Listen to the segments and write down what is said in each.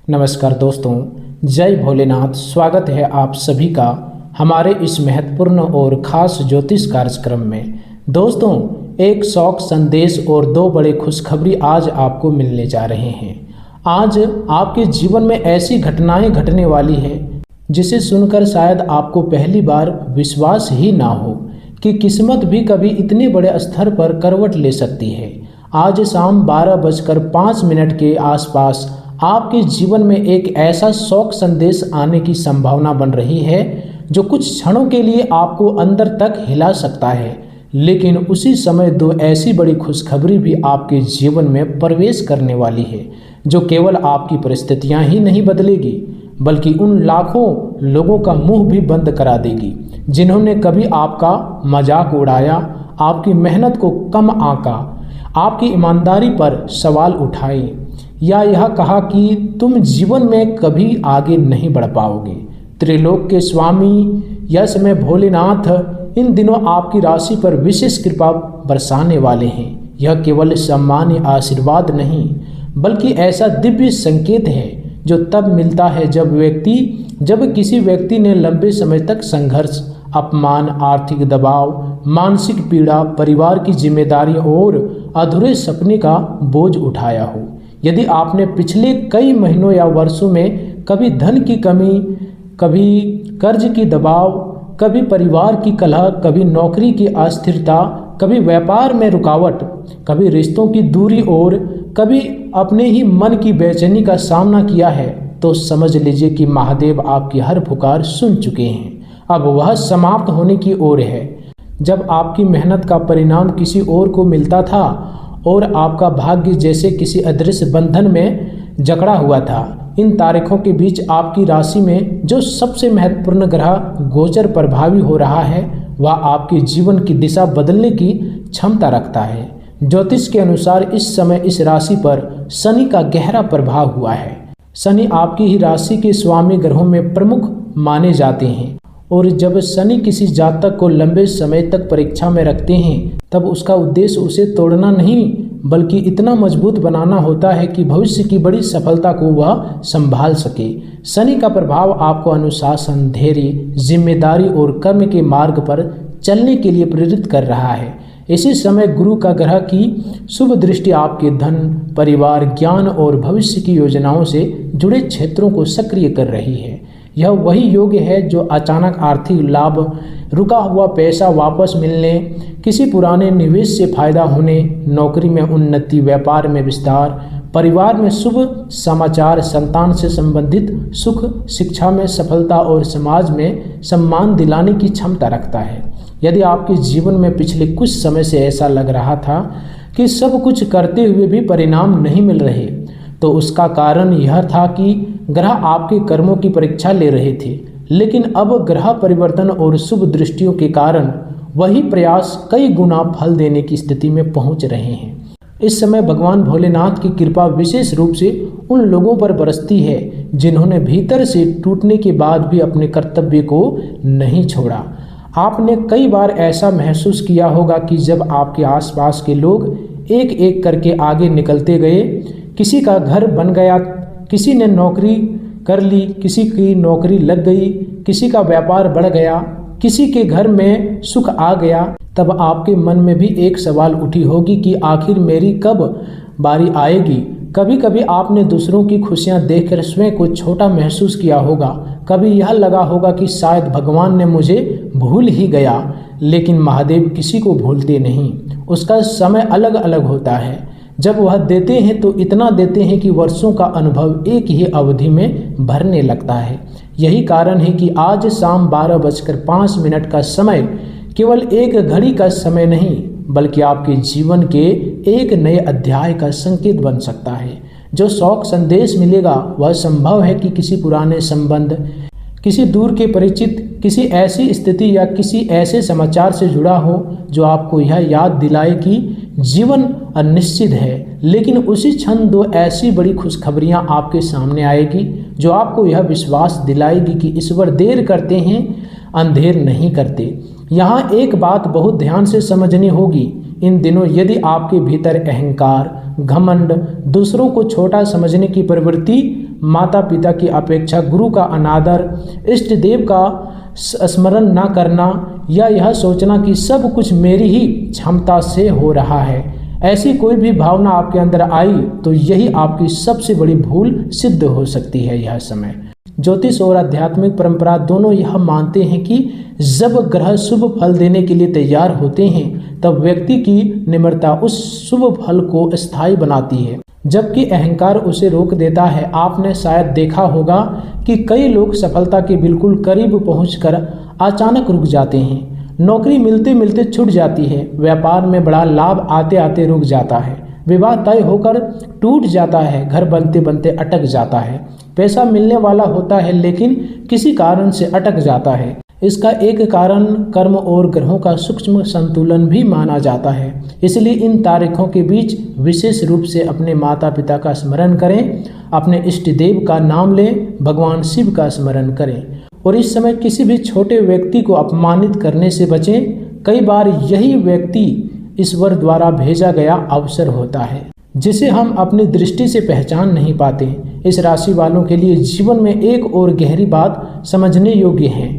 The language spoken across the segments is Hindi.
नमस्कार दोस्तों, जय भोलेनाथ। स्वागत है आप सभी का हमारे इस महत्वपूर्ण और ख़ास ज्योतिष कार्यक्रम में। दोस्तों, एक शौक संदेश और दो बड़े खुशखबरी आज आपको मिलने जा रहे हैं। आज आपके जीवन में ऐसी घटनाएं घटने वाली है जिसे सुनकर शायद आपको पहली बार विश्वास ही ना हो कि किस्मत भी कभी इतने बड़े स्तर पर करवट ले सकती है। आज शाम 12:05 के आसपास आपके जीवन में एक ऐसा शौक संदेश आने की संभावना बन रही है जो कुछ क्षणों के लिए आपको अंदर तक हिला सकता है, लेकिन उसी समय दो ऐसी बड़ी खुशखबरी भी आपके जीवन में प्रवेश करने वाली है जो केवल आपकी परिस्थितियां ही नहीं बदलेगी बल्कि उन लाखों लोगों का मुंह भी बंद करा देगी जिन्होंने कभी आपका मजाक उड़ाया, आपकी मेहनत को कम आंका, आपकी ईमानदारी पर सवाल उठाए या यह कहा कि तुम जीवन में कभी आगे नहीं बढ़ पाओगे। त्रिलोक के स्वामी यश में भोलेनाथ इन दिनों आपकी राशि पर विशेष कृपा बरसाने वाले हैं। यह केवल सामान्य आशीर्वाद नहीं बल्कि ऐसा दिव्य संकेत है जो तब मिलता है जब किसी व्यक्ति ने लंबे समय तक संघर्ष, अपमान, आर्थिक दबाव, मानसिक पीड़ा, परिवार की जिम्मेदारी और अधूरे सपने का बोझ उठाया हो। यदि आपने पिछले कई महीनों या वर्षों में कभी धन की कमी, कभी कर्ज की दबाव, कभी परिवार की कलह, कभी नौकरी की अस्थिरता, कभी व्यापार में रुकावट, कभी रिश्तों की दूरी और कभी अपने ही मन की बेचैनी का सामना किया है, तो समझ लीजिए कि महादेव आपकी हर पुकार सुन चुके हैं। अब वह समाप्त होने की ओर है। जब आपकी मेहनत का परिणाम किसी और को मिलता था और आपका भाग्य जैसे किसी अदृश्य बंधन में जकड़ा हुआ था, इन तारीखों के बीच आपकी राशि में जो सबसे महत्वपूर्ण ग्रह गोचर प्रभावी हो रहा है वह आपके जीवन की दिशा बदलने की क्षमता रखता है। ज्योतिष के अनुसार इस समय इस राशि पर शनि का गहरा प्रभाव हुआ है। शनि आपकी ही राशि के स्वामी ग्रहों में प्रमुख माने जाते हैं और जब शनि किसी जातक को लंबे समय तक परीक्षा में रखते हैं तब उसका उद्देश्य उसे तोड़ना नहीं बल्कि इतना मजबूत बनाना होता है कि भविष्य की बड़ी सफलता को वह संभाल सके। शनि का प्रभाव आपको अनुशासन, धैर्य, जिम्मेदारी और कर्म के मार्ग पर चलने के लिए प्रेरित कर रहा है। इसी समय गुरु का ग्रह की शुभ दृष्टि आपके धन, परिवार, ज्ञान और भविष्य की योजनाओं से जुड़े क्षेत्रों को सक्रिय कर रही है। यह वही योग है जो अचानक आर्थिक लाभ, रुका हुआ पैसा वापस मिलने, किसी पुराने निवेश से फायदा होने, नौकरी में उन्नति, व्यापार में विस्तार, परिवार में शुभ समाचार, संतान से संबंधित सुख, शिक्षा में सफलता और समाज में सम्मान दिलाने की क्षमता रखता है। यदि आपके जीवन में पिछले कुछ समय से ऐसा लग रहा था कि सब कुछ करते हुए भी परिणाम नहीं मिल रहे, तो उसका कारण यह था कि ग्रह आपके कर्मों की परीक्षा ले रहे थे। लेकिन अब ग्रह परिवर्तन और शुभ दृष्टियों के कारण वही प्रयास कई गुना फल देने की स्थिति में पहुंच रहे हैं। इस समय भगवान भोलेनाथ की कृपा विशेष रूप से उन लोगों पर बरसती है जिन्होंने भीतर से टूटने के बाद भी अपने कर्तव्य को नहीं छोड़ा। आपने कई बार ऐसा महसूस किया होगा कि जब आपके आसपास के लोग एक एक करके आगे निकलते गए, किसी का घर बन गया, किसी ने नौकरी कर ली, किसी की नौकरी लग गई, किसी का व्यापार बढ़ गया, किसी के घर में सुख आ गया, तब आपके मन में भी एक सवाल उठी होगी कि आखिर मेरी कब बारी आएगी। कभी कभी आपने दूसरों की खुशियां देखकर स्वयं को छोटा महसूस किया होगा। कभी यह लगा होगा कि शायद भगवान ने मुझे भूल ही गया, लेकिन महादेव किसी को भूलते नहीं। उसका समय अलग अलग होता है। जब वह देते हैं तो इतना देते हैं कि वर्षों का अनुभव एक ही अवधि में भरने लगता है। यही कारण है कि आज शाम 12:05 का समय केवल एक घड़ी का समय नहीं बल्कि आपके जीवन के एक नए अध्याय का संकेत बन सकता है। जो शौक संदेश मिलेगा वह संभव है कि किसी पुराने संबंध, किसी दूर के परिचित, किसी ऐसी स्थिति या किसी ऐसे समाचार से जुड़ा हो जो आपको यह याद दिलाए कि जीवन अनिश्चित है। लेकिन उसी क्षण दो ऐसी बड़ी खुशखबरियां आपके सामने आएगी जो आपको यह विश्वास दिलाएगी कि ईश्वर देर करते हैं, अंधेर नहीं करते। यहाँ एक बात बहुत ध्यान से समझनी होगी। इन दिनों यदि आपके भीतर अहंकार, घमंड, दूसरों को छोटा समझने की प्रवृत्ति माता पिता की अपेक्षा, गुरु का अनादर, इष्ट देव का स्मरण न करना या यह सोचना कि सब कुछ मेरी ही क्षमता से हो रहा है, ऐसी कोई भी भावना आपके अंदर आई तो यही आपकी सबसे बड़ी भूल सिद्ध हो सकती है। यह समय ज्योतिष और आध्यात्मिक परंपरा दोनों यह मानते हैं कि जब ग्रह शुभ फल देने के लिए तैयार होते हैं तब व्यक्ति की निम्रता उस शुभ फल को स्थायी बनाती है, जबकि अहंकार उसे रोक देता है। आपने शायद देखा होगा कि कई लोग सफलता के बिल्कुल करीब पहुंचकर अचानक रुक जाते हैं। नौकरी मिलते मिलते छूट जाती है, व्यापार में बड़ा लाभ आते आते रुक जाता है, विवाह तय होकर टूट जाता है, घर बनते बनते अटक जाता है, पैसा मिलने वाला होता है लेकिन किसी कारण से अटक जाता है। इसका एक कारण कर्म और ग्रहों का सूक्ष्म संतुलन भी माना जाता है। इसलिए इन तारीखों के बीच विशेष रूप से अपने माता पिता का स्मरण करें, अपने इष्ट देव का नाम लें, भगवान शिव का स्मरण करें और इस समय किसी भी छोटे व्यक्ति को अपमानित करने से बचें। कई बार यही व्यक्ति ईश्वर द्वारा भेजा गया अवसर होता है जिसे हम अपनी दृष्टि से पहचान नहीं पाते। इस राशि वालों के लिए जीवन में एक और गहरी बात समझने योग्य है।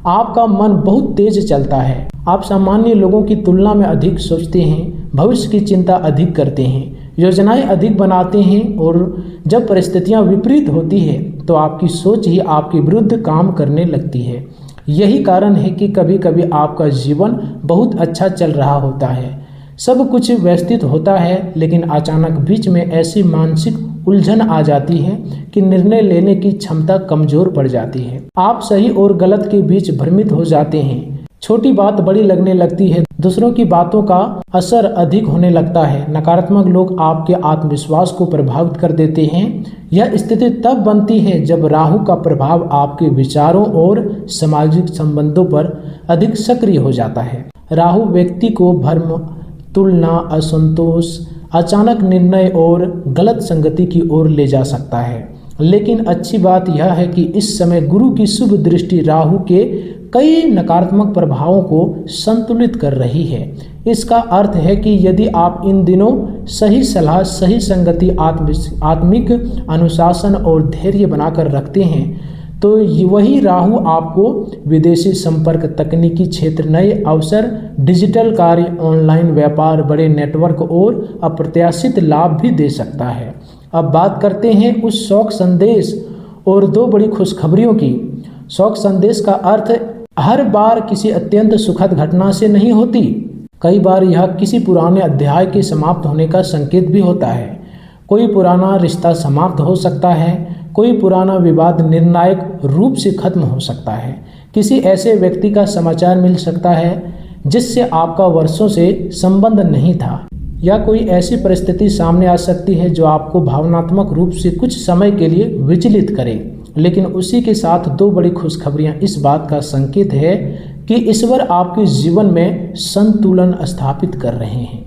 आपका मन बहुत तेज चलता है, आप सामान्य लोगों की तुलना में अधिक सोचते हैं, भविष्य की चिंता अधिक करते हैं, योजनाएं अधिक बनाते हैं और जब परिस्थितियां विपरीत होती है तो आपकी सोच ही आपके विरुद्ध काम करने लगती है। यही कारण है कि कभी कभी आपका जीवन बहुत अच्छा चल रहा होता है, सब कुछ व्यवस्थित होता है, लेकिन अचानक बीच में ऐसी मानसिक उलझन आ जाती है कि निर्णय लेने की क्षमता कमजोर पड़ जाती है। आप सही और गलत के बीच भ्रमित हो जाते हैं, छोटी बात बड़ी लगने लगती है, दूसरों की बातों का असर अधिक होने लगता है। नकारात्मक लोग आपके आत्मविश्वास को प्रभावित कर देते हैं। यह स्थिति तब बनती है जब राहु का प्रभाव आपके विचारों और सामाजिक संबंधों पर अधिक सक्रिय हो जाता है। राहु व्यक्ति को भ्रम, तुलना, असंतोष, अचानक निर्णय और गलत संगति की ओर ले जा सकता है। लेकिन अच्छी बात यह है कि इस समय गुरु की शुभ दृष्टि राहु के कई नकारात्मक प्रभावों को संतुलित कर रही है। इसका अर्थ है कि यदि आप इन दिनों सही सलाह, सही संगति, आत्मिक अनुशासन और धैर्य बनाकर रखते हैं तो वही राहु आपको विदेशी संपर्क, तकनीकी क्षेत्र, नए अवसर, डिजिटल कार्य, ऑनलाइन व्यापार, बड़े नेटवर्क और अप्रत्याशित लाभ भी दे सकता है। अब बात करते हैं उस शौक संदेश और दो बड़ी खुशखबरियों की। शौक संदेश का अर्थ हर बार किसी अत्यंत सुखद घटना से नहीं होती, कई बार यह किसी पुराने अध्याय के समाप्त होने का संकेत भी होता है। कोई पुराना रिश्ता समाप्त हो सकता है, कोई पुराना विवाद निर्णायक रूप से खत्म हो सकता है, किसी ऐसे व्यक्ति का समाचार मिल सकता है जिससे आपका वर्षों से संबंध नहीं था, या कोई ऐसी परिस्थिति सामने आ सकती है जो आपको भावनात्मक रूप से कुछ समय के लिए विचलित करे। लेकिन उसी के साथ दो बड़ी खुशखबरियां इस बात का संकेत है कि ईश्वर आपके जीवन में संतुलन स्थापित कर रहे हैं।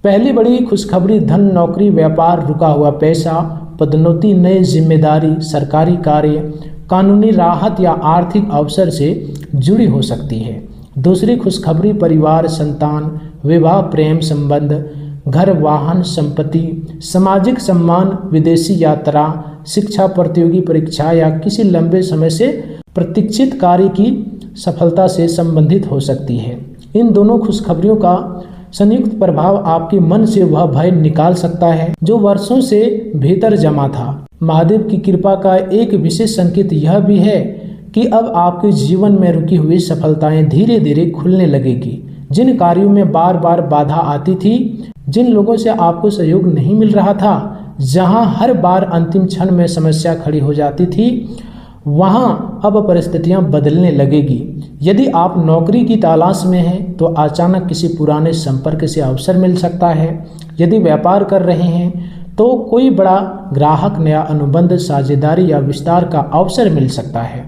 पहली बड़ी खुशखबरी धन, नौकरी, व्यापार, रुका हुआ पैसा, पदोन्नति, नई जिम्मेदारी, सरकारी कार्य, कानूनी राहत या आर्थिक अवसर से जुड़ी हो सकती है। दूसरी खुशखबरी परिवार, संतान, विवाह, प्रेम संबंध, घर, वाहन, संपत्ति, सामाजिक सम्मान, विदेशी यात्रा, शिक्षा, प्रतियोगी परीक्षा या किसी लंबे समय से प्रतीक्षित कार्य की सफलता से संबंधित हो सकती है। इन दोनों खुशखबरियों का संयुक्त प्रभाव आपके मन से वह भय निकाल सकता है जो वर्षों से भीतर जमा था। महादेव की कृपा का एक विशेष संकेत यह भी है कि अब आपके जीवन में रुकी हुई सफलताएं धीरे धीरे खुलने लगेगी। जिन कार्यों में बार बार बाधा आती थी, जिन लोगों से आपको सहयोग नहीं मिल रहा था, जहां हर बार अंतिम क्षण में समस्या खड़ी हो जाती थी, वहां अब परिस्थितियां बदलने लगेगी। यदि आप नौकरी की तलाश में हैं तो अचानक किसी पुराने संपर्क से अवसर मिल सकता है। यदि व्यापार कर रहे हैं तो कोई बड़ा ग्राहक, नया अनुबंध, साझेदारी या विस्तार का अवसर मिल सकता है।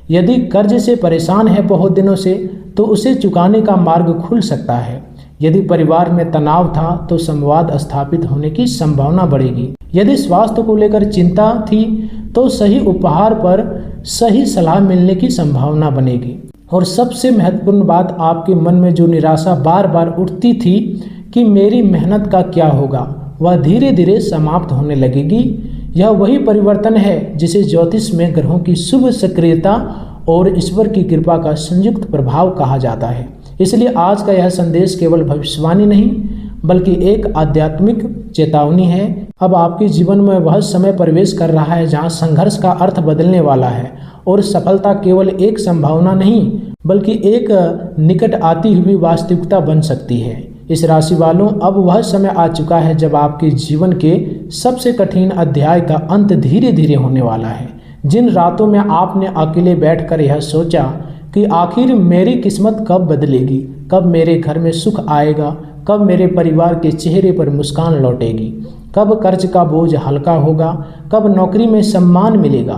यदि कर्ज से परेशान है बहुत दिनों से तो उसे चुकाने का मार्ग खुल सकता है। यदि परिवार में तनाव था तो संवाद स्थापित होने की संभावना बढ़ेगी। यदि स्वास्थ्य को लेकर चिंता थी तो सही उपहार पर सही सलाह मिलने की संभावना बनेगी। और सबसे महत्वपूर्ण बात, आपके मन में जो निराशा बार बार उठती थी कि मेरी मेहनत का क्या होगा, वह धीरे धीरे समाप्त होने लगेगी। यह वही परिवर्तन है जिसे ज्योतिष में ग्रहों की शुभ सक्रियता और ईश्वर की कृपा का संयुक्त प्रभाव कहा जाता है। इसलिए आज का यह संदेश केवल भविष्यवाणी नहीं बल्कि एक आध्यात्मिक चेतावनी है। अब आपके जीवन में वह समय प्रवेश कर रहा है जहां संघर्ष का अर्थ बदलने वाला है और सफलता केवल एक संभावना नहीं बल्कि एक निकट आती हुई वास्तविकता बन सकती है। इस राशि वालों, अब वह समय आ चुका है जब आपके जीवन के सबसे कठिन अध्याय का अंत धीरे धीरे होने वाला है। जिन रातों में आपने अकेले बैठकर यह सोचा कि आखिर मेरी किस्मत कब बदलेगी, कब मेरे घर में सुख आएगा, कब मेरे परिवार के चेहरे पर मुस्कान लौटेगी, कब कर्ज का बोझ हल्का होगा, कब नौकरी में सम्मान मिलेगा,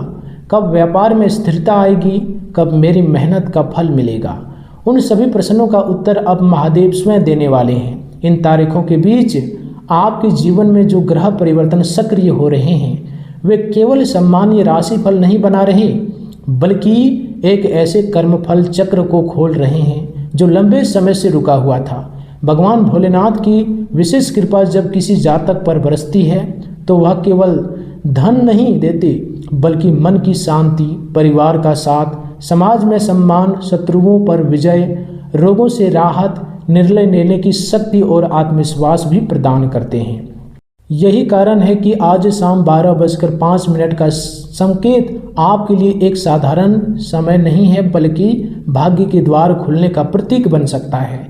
कब व्यापार में स्थिरता आएगी, कब मेरी मेहनत का फल मिलेगा, उन सभी प्रश्नों का उत्तर अब महादेव स्वयं देने वाले हैं। इन तारीखों के बीच आपके जीवन में जो ग्रह परिवर्तन सक्रिय हो रहे हैं वे केवल सामान्य राशिफल नहीं बना रहे बल्कि एक ऐसे कर्मफल चक्र को खोल रहे हैं जो लंबे समय से रुका हुआ था। भगवान भोलेनाथ की विशेष कृपा जब किसी जातक पर बरसती है तो वह केवल धन नहीं देते बल्कि मन की शांति, परिवार का साथ, समाज में सम्मान, शत्रुओं पर विजय, रोगों से राहत, निर्णय लेने की शक्ति और आत्मविश्वास भी प्रदान करते हैं। यही कारण है कि आज शाम 12:05 का संकेत आपके लिए एक साधारण समय नहीं है बल्कि भाग्य के द्वार खुलने का प्रतीक बन सकता है।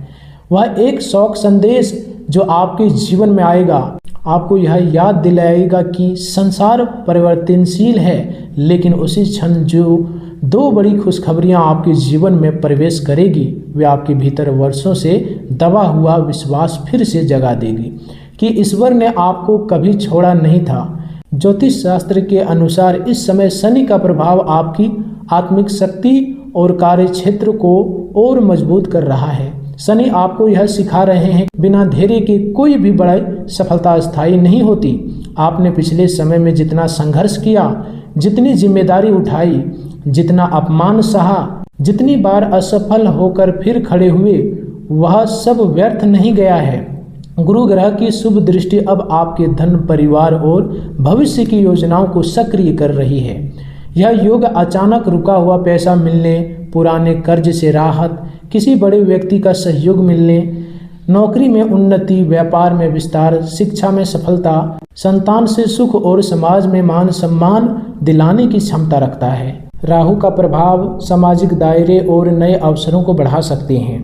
वह एक शौक संदेश जो आपके जीवन में आएगा, आपको यह याद दिलाएगा कि संसार परिवर्तनशील है, लेकिन उसी क्षण जो दो बड़ी खुशखबरियां आपके जीवन में प्रवेश करेगी वे आपके भीतर वर्षों से दबा हुआ विश्वास फिर से जगा देगी कि ईश्वर ने आपको कभी छोड़ा नहीं था। ज्योतिष शास्त्र के अनुसार इस समय शनि का प्रभाव आपकी आत्मिक शक्ति और कार्य क्षेत्र को और मजबूत कर रहा है। शनि आपको यह सिखा रहे हैं बिना धैर्य के कोई भी बड़ी सफलता स्थायी नहीं होती। आपने पिछले समय में जितना संघर्ष किया, जितनी जिम्मेदारी उठाई, जितना अपमान सहा, जितनी बार असफल होकर फिर खड़े हुए, वह सब व्यर्थ नहीं गया है। गुरु ग्रह की शुभ दृष्टि अब आपके धन, परिवार और भविष्य की योजनाओं को सक्रिय कर रही है। यह योग अचानक रुका हुआ पैसा मिलने, पुराने कर्ज से राहत, किसी बड़े व्यक्ति का सहयोग मिलने, नौकरी में उन्नति, व्यापार में विस्तार, शिक्षा में सफलता, संतान से सुख और समाज में मान सम्मान दिलाने की क्षमता रखता है। राहु का प्रभाव सामाजिक दायरे और नए अवसरों को बढ़ा सकते हैं,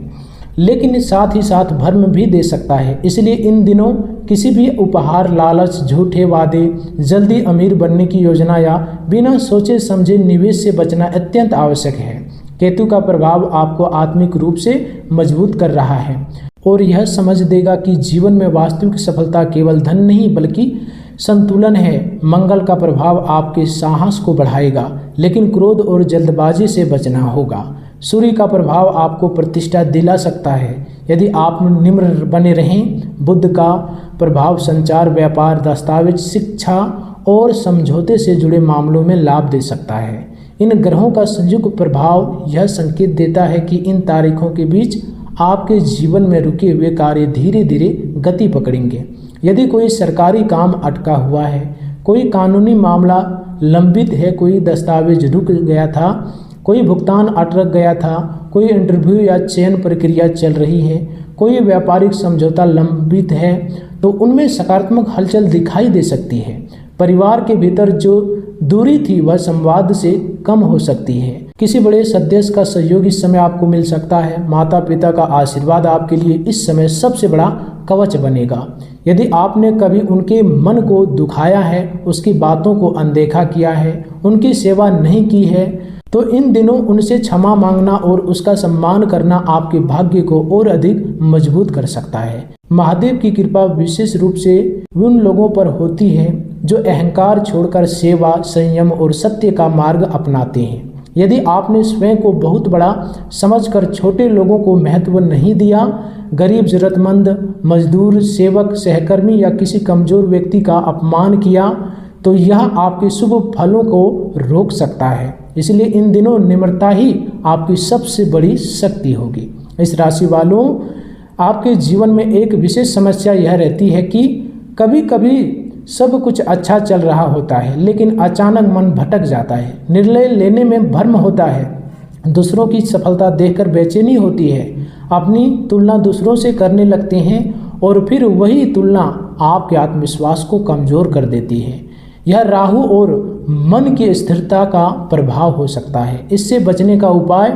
लेकिन साथ ही साथ भ्रम भी दे सकता है। इसलिए इन दिनों किसी भी उपहार, लालच, झूठे वादे, जल्दी अमीर बनने की योजना या बिना सोचे समझे निवेश से बचना अत्यंत आवश्यक है। केतु का प्रभाव आपको आत्मिक रूप से मजबूत कर रहा है और यह समझ देगा कि जीवन में वास्तविक सफलता केवल धन नहीं बल्कि संतुलन है। मंगल का प्रभाव आपके साहस को बढ़ाएगा, लेकिन क्रोध और जल्दबाजी से बचना होगा। सूर्य का प्रभाव आपको प्रतिष्ठा दिला सकता है यदि आप निम्र बने रहें। बुध का प्रभाव संचार, व्यापार, दस्तावेज, शिक्षा और समझौते से जुड़े मामलों में लाभ दे सकता है। इन ग्रहों का संयुक्त प्रभाव यह संकेत देता है कि इन तारीखों के बीच आपके जीवन में रुके हुए कार्य धीरे धीरे गति पकड़ेंगे। यदि कोई सरकारी काम अटका हुआ है, कोई कानूनी मामला लंबित है, कोई दस्तावेज रुक गया था, कोई भुगतान अटक गया था, कोई इंटरव्यू या चयन प्रक्रिया चल रही है, कोई व्यापारिक समझौता लंबित है, तो उनमें सकारात्मक हलचल दिखाई दे सकती है। परिवार के भीतर जो दूरी थी वह संवाद से कम हो सकती है। किसी बड़े सदस्य का सहयोग इस समय आपको मिल सकता है। माता पिता का आशीर्वाद आपके लिए इस समय सबसे बड़ा कवच बनेगा। यदि आपने कभी उनके मन को दुखाया है, उसकी बातों को अनदेखा किया है, उनकी सेवा नहीं की है, तो इन दिनों उनसे क्षमा मांगना और उसका सम्मान करना आपके भाग्य को और अधिक मजबूत कर सकता है। महादेव की कृपा विशेष रूप से उन लोगों पर होती है जो अहंकार छोड़कर सेवा, संयम और सत्य का मार्ग अपनाते हैं। यदि आपने स्वयं को बहुत बड़ा समझकर छोटे लोगों को महत्व नहीं दिया, गरीब, जरूरतमंद, मजदूर, सेवक, सहकर्मी या किसी कमजोर व्यक्ति का अपमान किया, तो यह आपके शुभ फलों को रोक सकता है। इसलिए इन दिनों निम्रता ही आपकी सबसे बड़ी शक्ति होगी। इस राशि वालों, आपके जीवन में एक विशेष समस्या यह रहती है कि कभी कभी सब कुछ अच्छा चल रहा होता है, लेकिन अचानक मन भटक जाता है, निर्णय लेने में भ्रम होता है, दूसरों की सफलता देखकर बेचैनी होती है, अपनी तुलना दूसरों से करने लगते हैं और फिर वही तुलना आपके आत्मविश्वास को कमज़ोर कर देती है। यह राहु और मन की स्थिरता का प्रभाव हो सकता है। इससे बचने का उपाय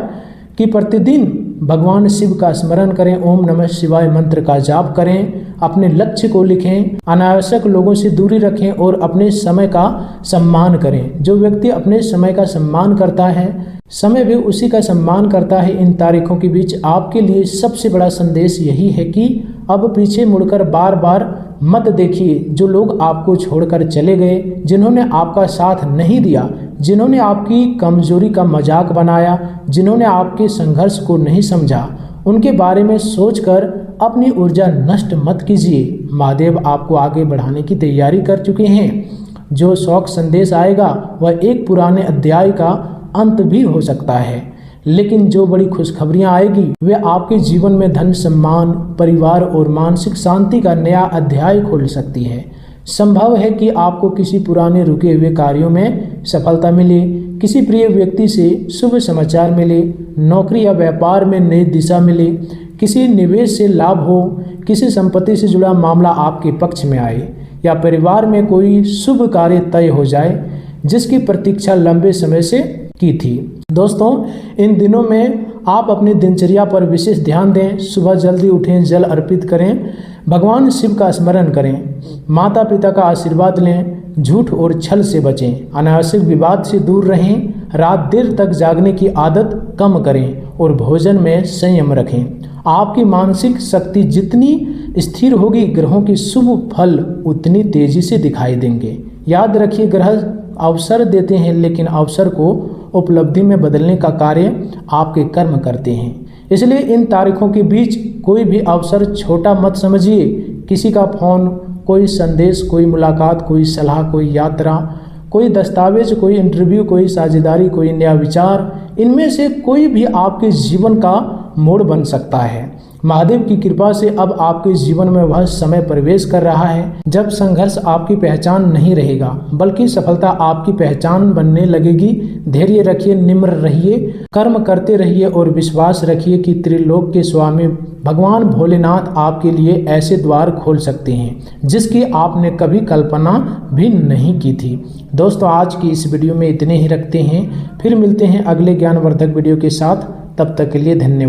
कि प्रतिदिन भगवान शिव का स्मरण करें, ओम नमः शिवाय मंत्र का जाप करें, अपने लक्ष्य को लिखें, अनावश्यक लोगों से दूरी रखें और अपने समय का सम्मान करें। जो व्यक्ति अपने समय का सम्मान करता है, समय भी उसी का सम्मान करता है। इन तारीखों के बीच आपके लिए सबसे बड़ा संदेश यही है कि अब पीछे मुड़कर बार बार मत देखिए। जो लोग आपको छोड़कर चले गए, जिन्होंने आपका साथ नहीं दिया, जिन्होंने आपकी कमजोरी का मजाक बनाया, जिन्होंने आपके संघर्ष को नहीं समझा, उनके बारे में सोचकर अपनी ऊर्जा नष्ट मत कीजिए। महादेव आपको आगे बढ़ाने की तैयारी कर चुके हैं। जो शौक संदेश आएगा वह एक पुराने अध्याय का अंत भी हो सकता है, लेकिन जो बड़ी खुशखबरियां आएगी वे आपके जीवन में धन, सम्मान, परिवार और मानसिक शांति का नया अध्याय खोल सकती है। संभव है कि आपको किसी पुराने रुके हुए कार्यों में सफलता मिले, किसी प्रिय व्यक्ति से शुभ समाचार मिले, नौकरी या व्यापार में नई दिशा मिले, किसी निवेश से लाभ हो, किसी संपत्ति से जुड़ा मामला आपके पक्ष में आए या परिवार में कोई शुभ कार्य तय हो जाए जिसकी प्रतीक्षा लंबे समय से की थी। दोस्तों, इन दिनों में आप अपनी दिनचर्या पर विशेष ध्यान दें। सुबह जल्दी उठें, जल अर्पित करें, भगवान शिव का स्मरण करें, माता पिता का आशीर्वाद लें, झूठ और छल से बचें, अनावश्यक विवाद से दूर रहें, रात देर तक जागने की आदत कम करें और भोजन में संयम रखें। आपकी मानसिक शक्ति जितनी स्थिर होगी, ग्रहों की शुभ फल उतनी तेजी से दिखाई देंगे। याद रखिए, ग्रह अवसर देते हैं, लेकिन अवसर को उपलब्धि में बदलने का कार्य आपके कर्म करते हैं। इसलिए इन तारीखों के बीच कोई भी अवसर छोटा मत समझिए। किसी का फोन, कोई संदेश, कोई मुलाकात, कोई सलाह, कोई यात्रा, कोई दस्तावेज, कोई इंटरव्यू, कोई साझेदारी, कोई नया विचार, इनमें से कोई भी आपके जीवन का मोड़ बन सकता है। महादेव की कृपा से अब आपके जीवन में वह समय प्रवेश कर रहा है जब संघर्ष आपकी पहचान नहीं रहेगा, बल्कि सफलता आपकी पहचान बनने लगेगी। धैर्य रखिए, निम्र रहिए, कर्म करते रहिए और विश्वास रखिए कि त्रिलोक के स्वामी भगवान भोलेनाथ आपके लिए ऐसे द्वार खोल सकते हैं जिसकी आपने कभी कल्पना भी नहीं की थी। दोस्तों, आज की इस वीडियो में इतने ही रखते हैं। फिर मिलते हैं अगले ज्ञानवर्धक वीडियो के साथ। तब तक के लिए धन्यवाद।